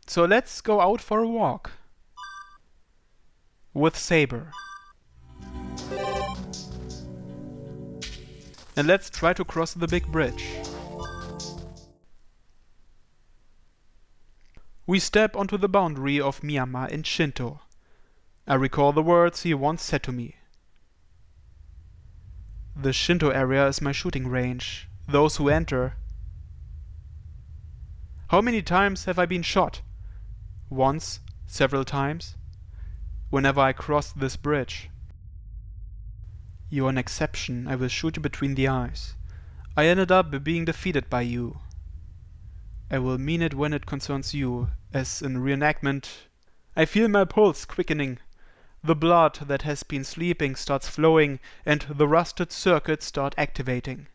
So let's go out for a walk. With Saber. And let's try to cross the big bridge. We step onto the boundary of Myanmar in Shinto. I recall the words he once said to me. The Shinto area is my shooting range. Those who enter. How many times have I been shot? Once, several times. Whenever I cross this bridge. You're an exception. I will shoot you between the eyes. I ended up being defeated by you. I will mean it when it concerns you. As in reenactment, I feel my pulse quickening. The blood that has been sleeping starts flowing, and the rusted circuits start activating.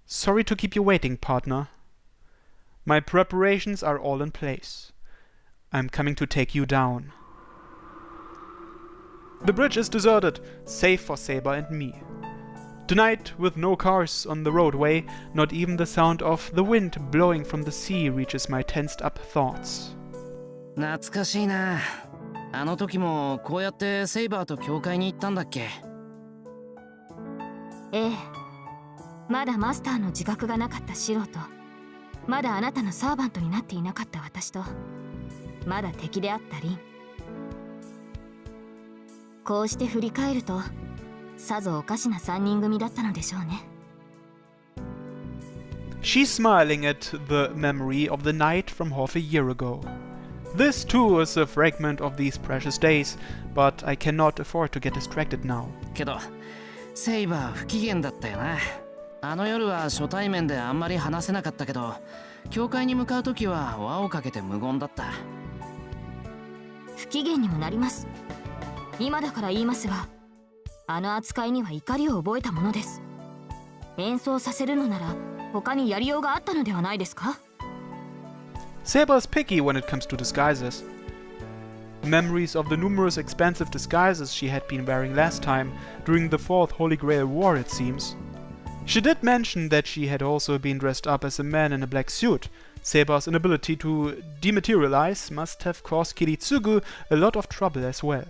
Sorry to keep you waiting, partner. My preparations are all in place. I'm coming to take you down. The bridge is deserted, safe for Saber and me. Tonight, with no cars on the roadway, not even the sound of the wind blowing from the sea reaches my tensed-up thoughts. 懐かしいな。あの時もこうやってセイバーと教会に行ったんだっけ？ええ。まだマスターの自覚がなかったシロと、まだあなたのサーバントになっていなかった私と、まだ敵であったリン。こうして振り返ると、さぞおかしな三人組だったのでしょうね。She's smiling at the memory of the night from half a year ago. This too is a fragment of these precious days, but I cannot afford to get distracted now. けど、セイバー不機嫌だったよな。あの夜は初対面であんまり話せなかったけど、教会に向かう時は輪をかけて無言だった。不機嫌にもなります。今だから言いますが、あの扱いには怒りを覚えたものです。演奏させるのなら他にやりようがあったのではないですか？ Saber is picky when it comes to disguises. Memories of the numerous expensive disguises she had been wearing last time, during the Fourth Holy Grail War it seems. She did mention that she had also been dressed up as a man in a black suit. Saber's inability to dematerialize must have caused Kiritsugu a lot of trouble as well.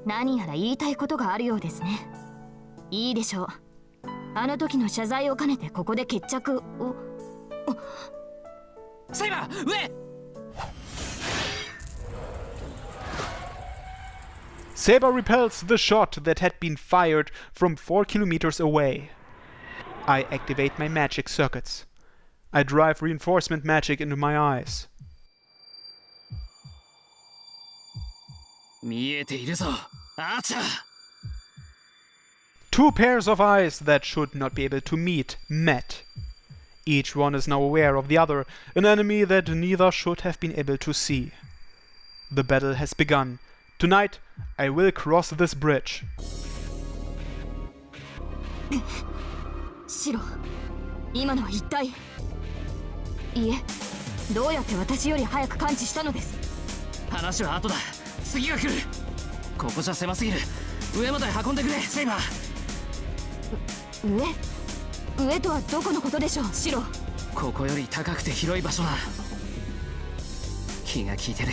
何やら言いたいことがあるようですね。いいでしょう。あの時の謝罪を兼ねてここで決着を。セイバー、上Saber repels the shot that had been fired from 4 kilometers away. I activate my magic circuits. I drive reinforcement magic into my eyes. 見えているぞ、アーチャー。Two pairs of eyes that should not be able to meet met. Each one is now aware of the other, an enemy that neither should have been able to see. The battle has begun. Tonight, I will cross this bridge. シロ、今のは一体。いえ、どうやって私より早く感知したのです。話は後だ。次が来る。ここじゃ狭すぎる。上まで運んでくれ、セイバー。上とはどこのことでしょう、シロ。ここより高くて広い場所だ。気が利いてる。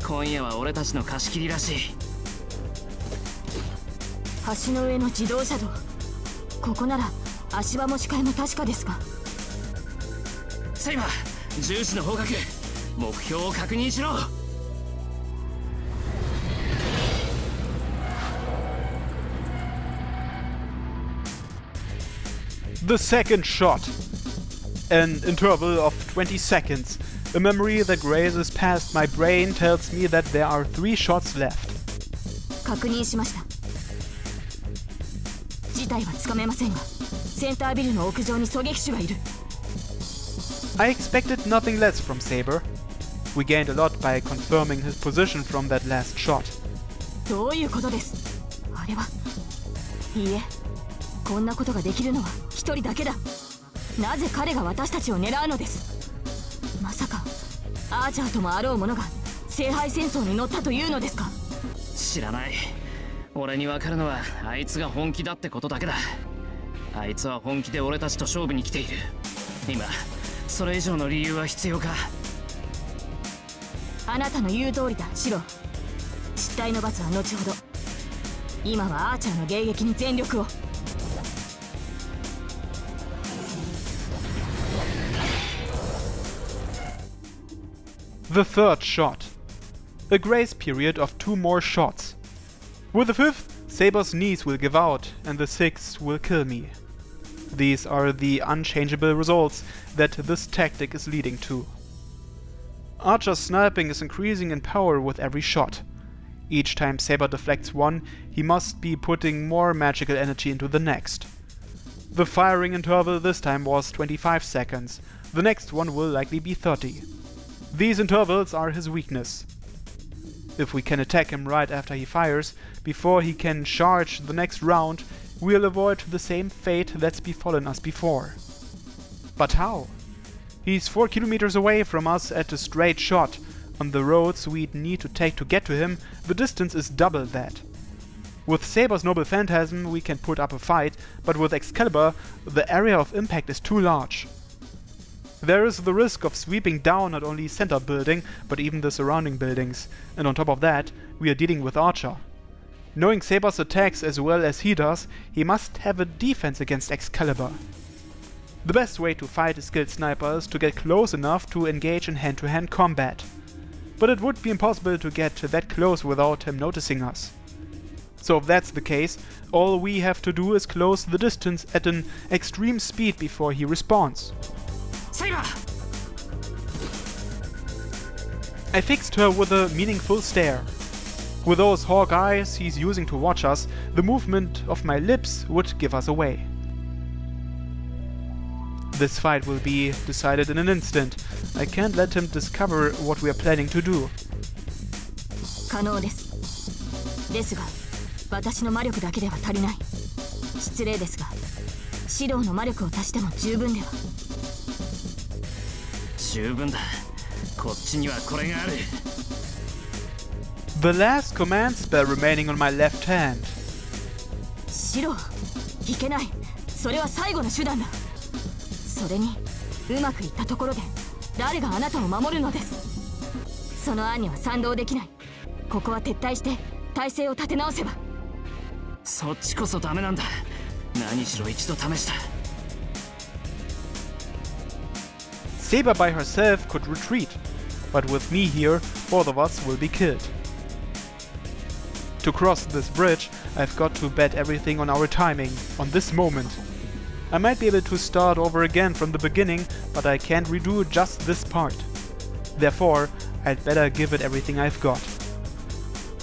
今夜は俺たちの貸し切りらしい。橋の上の自動車道。ここなら足場も視界も確かですが。セイバー、重視の方角。目標を確認しろ。The second shot. An interval of 20 seconds. A memory that grazes past my brain tells me that there are 3 shots left. 確認しました。事態はつかめませんが、センタービルの屋上に狙撃手がいる。I expected nothing less from Saber. We gained a lot by confirming his position from that last shot. どういうことです？あれは。いいえ、こんなことができるのは一人だけだ。なぜ彼が私たちを狙うのです？まさかアーチャーともあろう者が聖杯戦争に乗ったというのですか？知らない。俺に分かるのはあいつが本気だってことだけだ。あいつは本気で俺たちと勝負に来ている。今それ以上の理由は必要か？あなたの言う通りだ、シロ。失態の罰は後ほど。今はアーチャーの迎撃に全力を。The third shot. A grace period of 2 more shots. With the 5th, Saber's knees will give out, and the 6th will kill me. These are the unchangeable results that this tactic is leading to. Archer's sniping is increasing in power with every shot. Each time Saber deflects one, he must be putting more magical energy into the next. The firing interval this time was 25 seconds, the next one will likely be 30. These intervals are his weakness. If we can attack him right after he fires, before he can charge the next round, we'll avoid the same fate that's befallen us before. But how? He's 4 kilometers away from us at a straight shot. On the roads we'd need to take to get to him, the distance is double that. With Saber's Noble Phantasm we can put up a fight, but with Excalibur the area of impact is too large. There is the risk of sweeping down not only center building, but even the surrounding buildings, and on top of that, we are dealing with Archer. Knowing Saber's attacks as well as he does, he must have a defense against Excalibur. The best way to fight a skilled sniper is to get close enough to engage in hand-to-hand combat. But it would be impossible to get that close without him noticing us. So if that's the case, all we have to do is close the distance at an extreme speed before he responds. Saber! I fixed her with a meaningful stare. With those hawk eyes he's using to watch us, the movement of my lips would give us away. This fight will be decided in an instant. I can't let him discover what we are planning to do. 可能です。ですが、私の魔力だけでは足りない。失礼ですが、シロウの魔力を足しても十分では。十分だ。こっちにはこれがある。The last command spell remaining on my left hand. シロウ、いけない。それは最後の手段だ。それに、うまくいったところで、誰があなたを守るのです。その案には賛同できない。ここは撤退して体勢を立て直せば。そっちこそダメなんだ。何しろ一度試した。Saber by herself could retreat, but with me here, both of us will be killed. To cross this bridge, I've got to bet everything on our timing, on this moment. I might be able to start over again from the beginning, but I can't redo just this part. Therefore, I'd better give it everything I've got.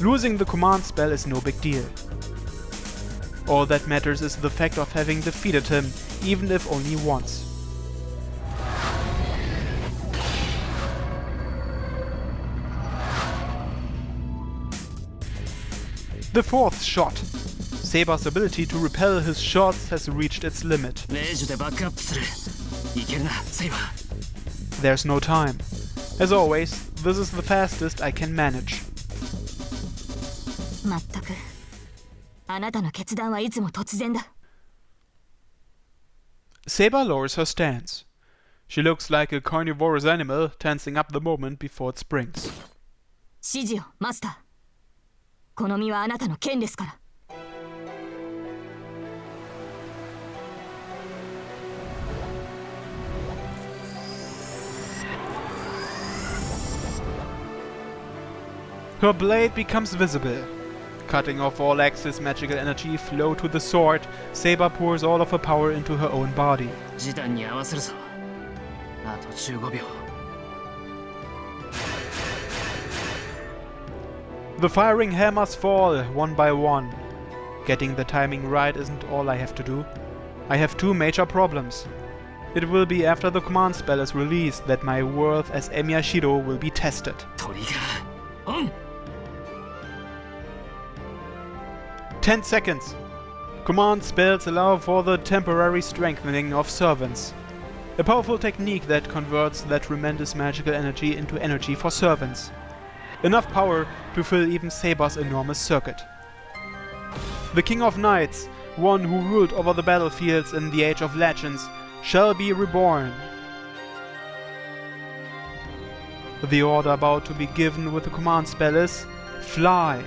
Losing the command spell is no big deal. All that matters is the fact of having defeated him, even if only once. The fourth shot. Saber's ability to repel his shots has reached its limit. レイジでバックアップする。いけるな、セイバー。 There's no time. As always, this is the fastest I can manage. まったく。あなたの決断はいつも突然だ。Saber lowers her stance. She looks like a carnivorous animal tensing up the moment before it springs. 指示を、マスター。この身はあなたの剣ですから。Her blade becomes visible. Cutting off all excess magical energy flow to the sword, Saber pours all of her power into her own body. 時短に合わせるぞ。あと15秒。The firing hammers fall, one by one. Getting the timing right isn't all I have to do. I have two major problems. It will be after the command spell is released that my worth as Emiya Shirou will be tested. トリガー、オン。 10 seconds. Command spells allow for the temporary strengthening of servants. A powerful technique that converts that tremendous magical energy into energy for servants. Enough power to fill even Saber's enormous circuit. The King of Knights, one who ruled over the battlefields in the Age of Legends, shall be reborn. The order about to be given with the command spell is fly.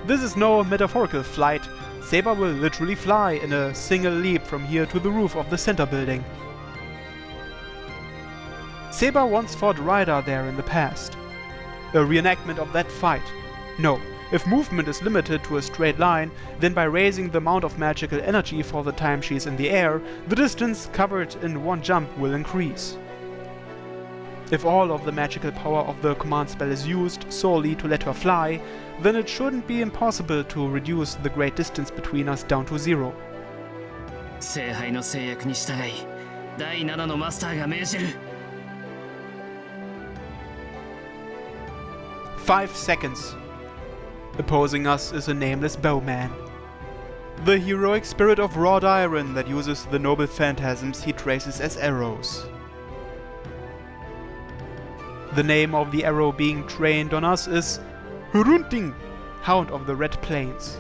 This is no metaphorical flight. Saber will literally fly in a single leap from here to the roof of the center building. Saber once fought Ryder there in the past. A reenactment of that fight. No, if movement is limited to a straight line, then by raising the amount of magical energy for the time she is in the air, the distance covered in one jump will increase. If all of the magical power of the command spell is used solely to let her fly, then it shouldn't be impossible to reduce the great distance between us down to 0. 聖杯の制約に従い、第7のマスターが命じる。5 seconds. Opposing us is a nameless bowman. The heroic spirit of wrought iron that uses the noble phantasms he traces as arrows. The name of the arrow being trained on us is Hurunting, Hound of the Red Plains.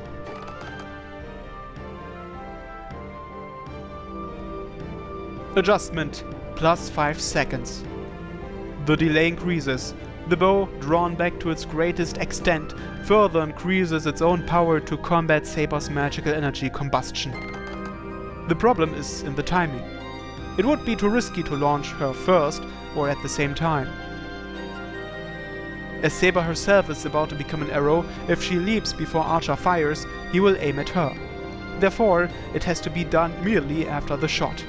Adjustment, plus 5 seconds. The delay increases. The bow, drawn back to its greatest extent, further increases its own power to combat Saber's magical energy combustion. The problem is in the timing. It would be too risky to launch her first or at the same time. As Saber herself is about to become an arrow, if she leaps before Archer fires, he will aim at her. Therefore, it has to be done immediately after the shot.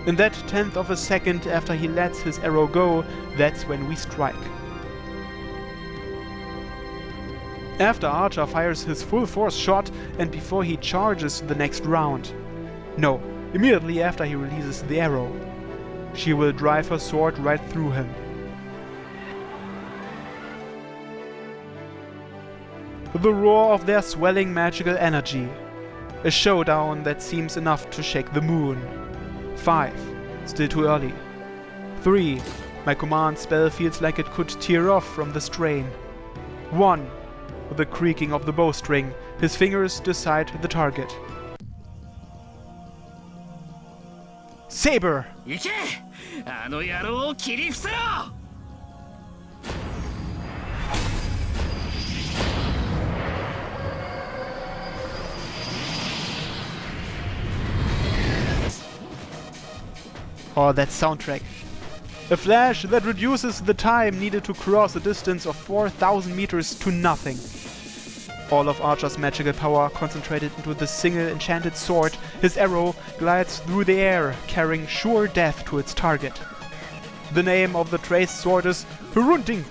In that 10th of a second after he lets his arrow go, that's when we strike. After Archer fires his full force shot and before he charges the next round. No, immediately after he releases the arrow. She will drive her sword right through him. The roar of their swelling magical energy. A showdown that seems enough to shake the moon. 5. Still too early. 3. My command spell feels like it could tear off from the strain. 1. The creaking of the bowstring. His fingers decide the target. Saber! 行け！あの野郎を切り伏せろ！ Oh, that soundtrack. A flash that reduces the time needed to cross a distance of 4,000 meters to nothing. All of Archer's magical power concentrated into the single enchanted sword, his arrow glides through the air, carrying sure death to its target. The name of the traced sword is Hurunting,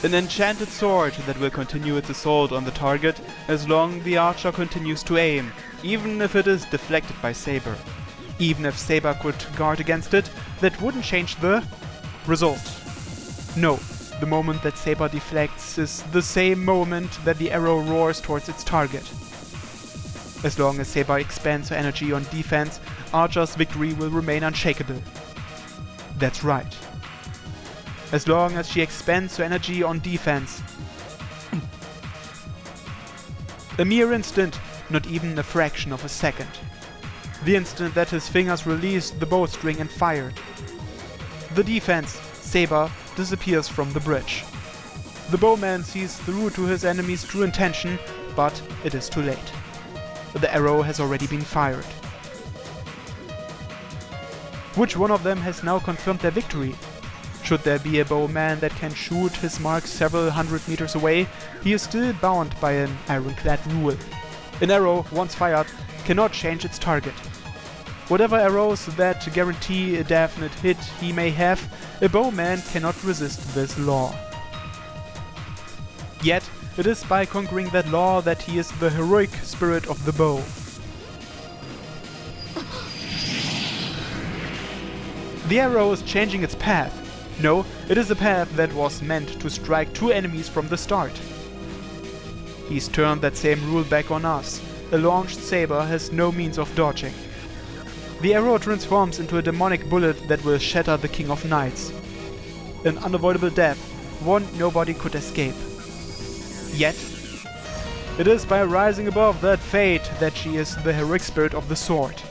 an enchanted sword that will continue its assault on the target as long as the archer continues to aim, even if it is deflected by Saber. Even if Saber could guard against it, that wouldn't change the result. No, the moment that Saber deflects is the same moment that the arrow roars towards its target. As long as Saber expends her energy on defense, Archer's victory will remain unshakable. That's right. As long as she expends her energy on defense. A mere instant, not even a fraction of a second. The instant that his fingers released the bowstring and fired. The defense, Saber, disappears from the bridge. The bowman sees through to his enemy's true intention, but it is too late. The arrow has already been fired. Which one of them has now confirmed their victory? Should there be a bowman that can shoot his mark several hundred meters away, he is still bound by an ironclad rule. An arrow, once fired, cannot change its target. Whatever arrows that guarantee a definite hit he may have, a bowman cannot resist this law. Yet, it is by conquering that law that he is the heroic spirit of the bow. The arrow is changing its path. No, it is a path that was meant to strike two enemies from the start. He's turned that same rule back on us. A launched saber has no means of dodging. The arrow transforms into a demonic bullet that will shatter the King of Knights. An unavoidable death, one nobody could escape. Yet, it is by rising above that fate that she is the heroic spirit of the sword.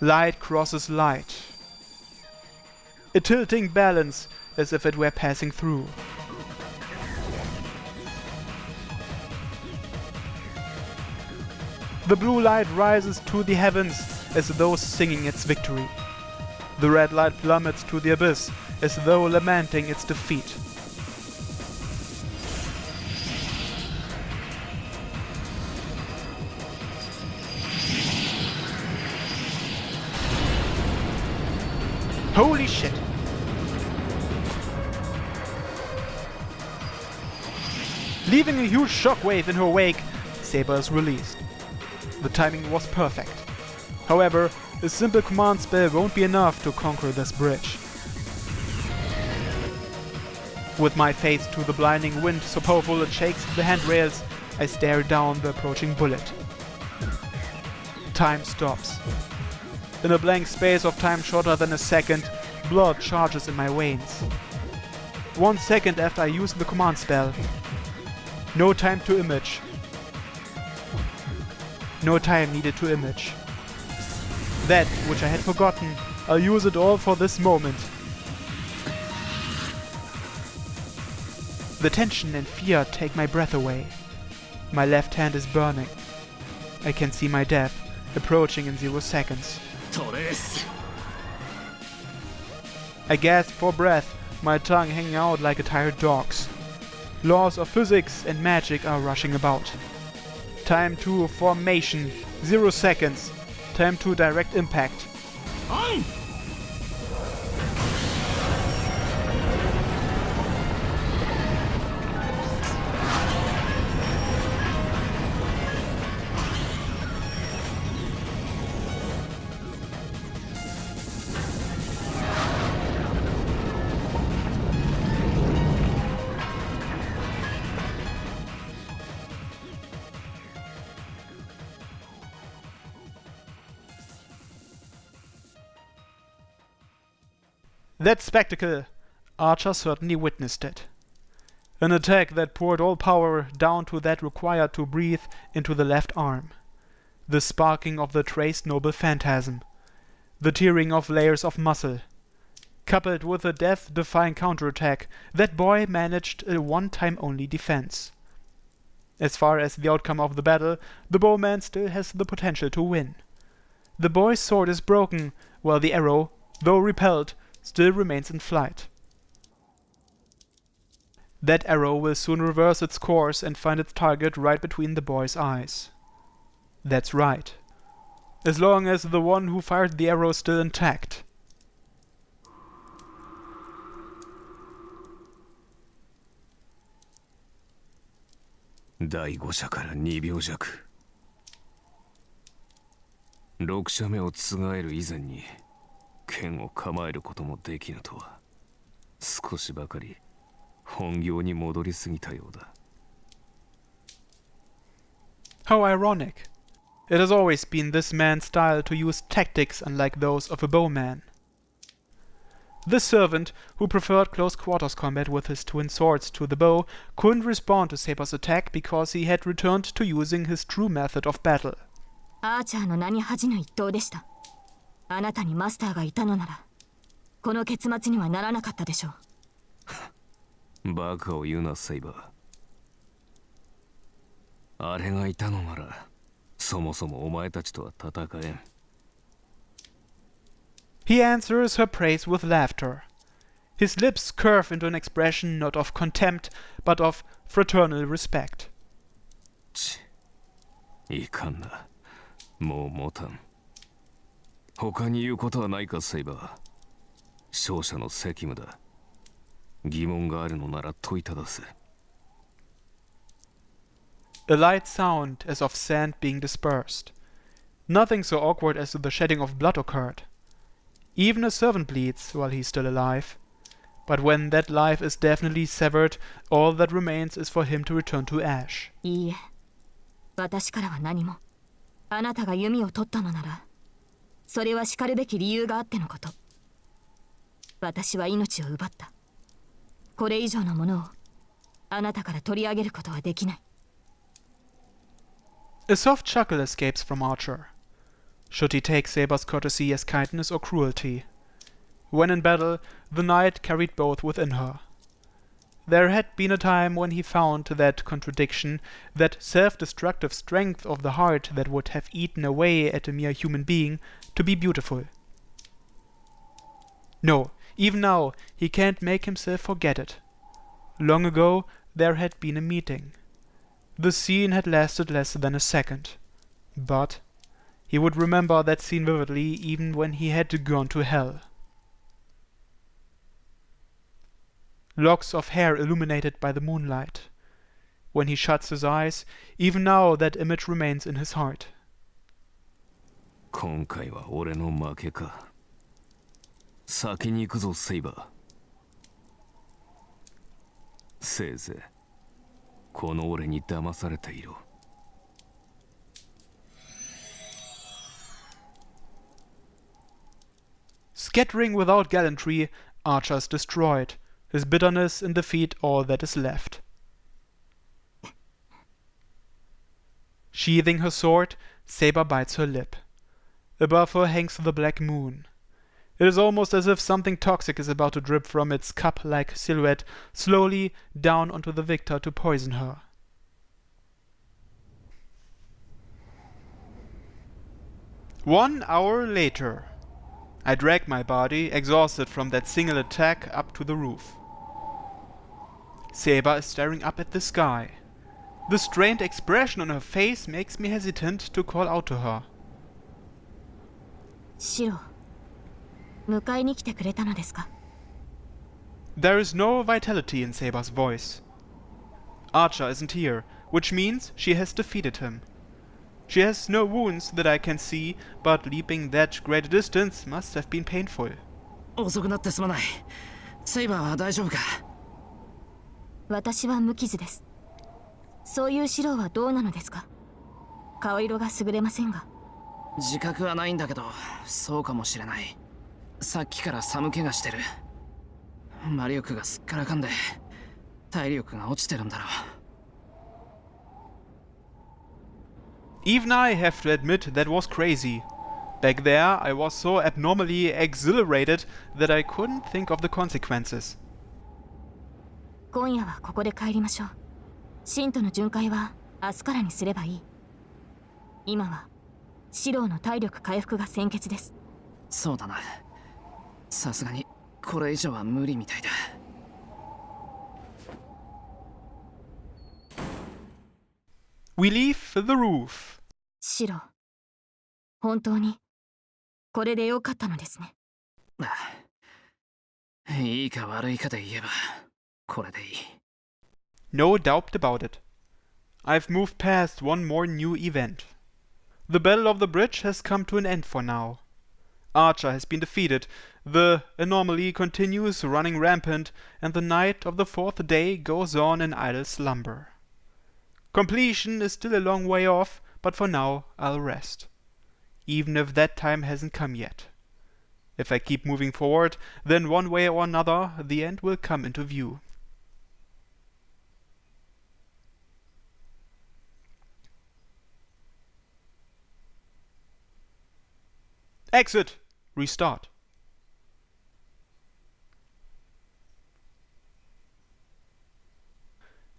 Light crosses light. A tilting balance as if it were passing through. The blue light rises to the heavens as though singing its victory. The red light plummets to the abyss as though lamenting its defeat. Holy shit! Leaving a huge shockwave in her wake, Saber is released. The timing was perfect. However, a simple command spell won't be enough to conquer this bridge. With my face to the blinding wind so powerful it shakes the handrails, I stare down the approaching bullet. Time stops. In a blank space of time shorter than a second, blood charges in my veins. 1 second after I use the command spell. No time to image. No time needed to image. That which I had forgotten, I'll use it all for this moment. The tension and fear take my breath away. My left hand is burning. I can see my death approaching in 0 seconds. I gasp for breath, my tongue hanging out like a tired dog's. Laws of physics and magic are rushing about. Time to formation, 0 seconds. Time to direct impact. That spectacle! Archer certainly witnessed it. An attack that poured all power down to that required to breathe into the left arm. The sparking of the traced noble phantasm. The tearing of layers of muscle. Coupled with a death-defying counterattack, that boy managed a one-time only defense. As far as the outcome of the battle, the bowman still has the potential to win. The boy's sword is broken, while the arrow, though repelled, still remains in flight. That arrow will soon reverse its course and find its target right between the boy's eyes. That's right. As long as the one who fired the arrow is still intact.第5射から2秒弱。6射目をつがえる以前に剣を構えることもできぬとは少しばかり本業に戻りすぎたようだ。How ironic. It has always been this man's style to use tactics unlike those of a bowman. This servant, who preferred close quarters combat with his twin swords to the bow, couldn't respond to Saber's attack because he had returned to using his true method of battle. アーチャーの名に恥じぬ一投でした。あなたにマスターがいたのなら、この結末にはならなかったでしょう。バカを言うな、セイバー。あれがいたのなら、そもそもお前たちとは戦えん。He answers her praise with laughter. His lips curve into an expression not of contempt, but of fraternal respect. いかんな。もう持たん。他に言うことはないか、セイバー。勝者の責務だ。疑問があるのなら問いただせ。A light sound as of sand being dispersed. Nothing so awkward as the shedding of blood occurred. Even a servant bleeds while he's still alive. But when that life is definitely severed, all that remains is for him to return to ash. いいえ、私からは何も。あなたが弓を取ったのなら、それはしかるべき理由があってのこと。私は命を奪った。これ以上のものをあなたから取り上げることはできない。A soft chuckle escapes from Archer. Should he take Saber's courtesy as kindness or cruelty? When in battle, the knight carried both within her. There had been a time when he found that contradiction, that self-destructive strength of the heart that would have eaten away at a mere human being, to be beautiful. No, even now, he can't make himself forget it. Long ago, there had been a meeting. The scene had lasted less than a second. But he would remember that scene vividly even when he had gone to hell. Locks of hair illuminated by the moonlight. When he shuts his eyes, even now that image remains in his heart. 今回は俺の負けか。先に行くぞ、セイバー。せいぜい、この俺に騙されていろ。Scattering without gallantry, Archer's destroyed. His bitterness in defeat all that is left. Sheathing her sword, Saber bites her lip. Above her hangs the black moon. It is almost as if something toxic is about to drip from its cup-like silhouette slowly down onto the victor to poison her. One hour later. I drag my body, exhausted from that single attack, up to the roof. Saber is staring up at the sky. The strained expression on her face makes me hesitant to call out to her. シロ、迎えに来てくれたのですか? There is no vitality in Saber's voice. Archer isn't here, which means she has defeated him. She has no wounds that I can see, but leaping that great distance must have been painful. 遅くなってすまない。セイバーは大丈夫か？私は無傷です。そういうシロはどうなのですか？顔色が優れませんが。自覚はないんだけど、そうかもしれない。さっきから寒気がしてる。魔力がすっからかんで、体力が落ちてるんだろう。Even I have to admit that was crazy. Back there, I was so abnormally exhilarated that I couldn't think of the consequences. 今夜はここで帰りましょう。信徒の巡回は明日からにすればいい。今はシローの体力回復が先決です。そうだな。さすがにこれ以上は無理みたいだ。We leave the roof. シロー、本当にこれでよかったのですね。いいか悪いかで言えばこれでいい。No doubt about it. I've moved past one more new event. The Battle of the Bridge has come to an end for now. Archer has been defeated, the anomaly continues running rampant, and the night of the fourth day goes on in idle slumber. Completion is still a long way off, but for now I'll rest. Even if that time hasn't come yet. If I keep moving forward, then one way or another the end will come into view. Exit! Restart.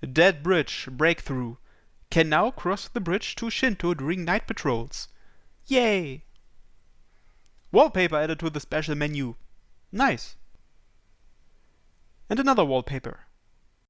Dead Bridge breakthrough. Can now cross the bridge to Shinto during night patrols. Yay! Wallpaper added to the special menu. Nice. And another wallpaper.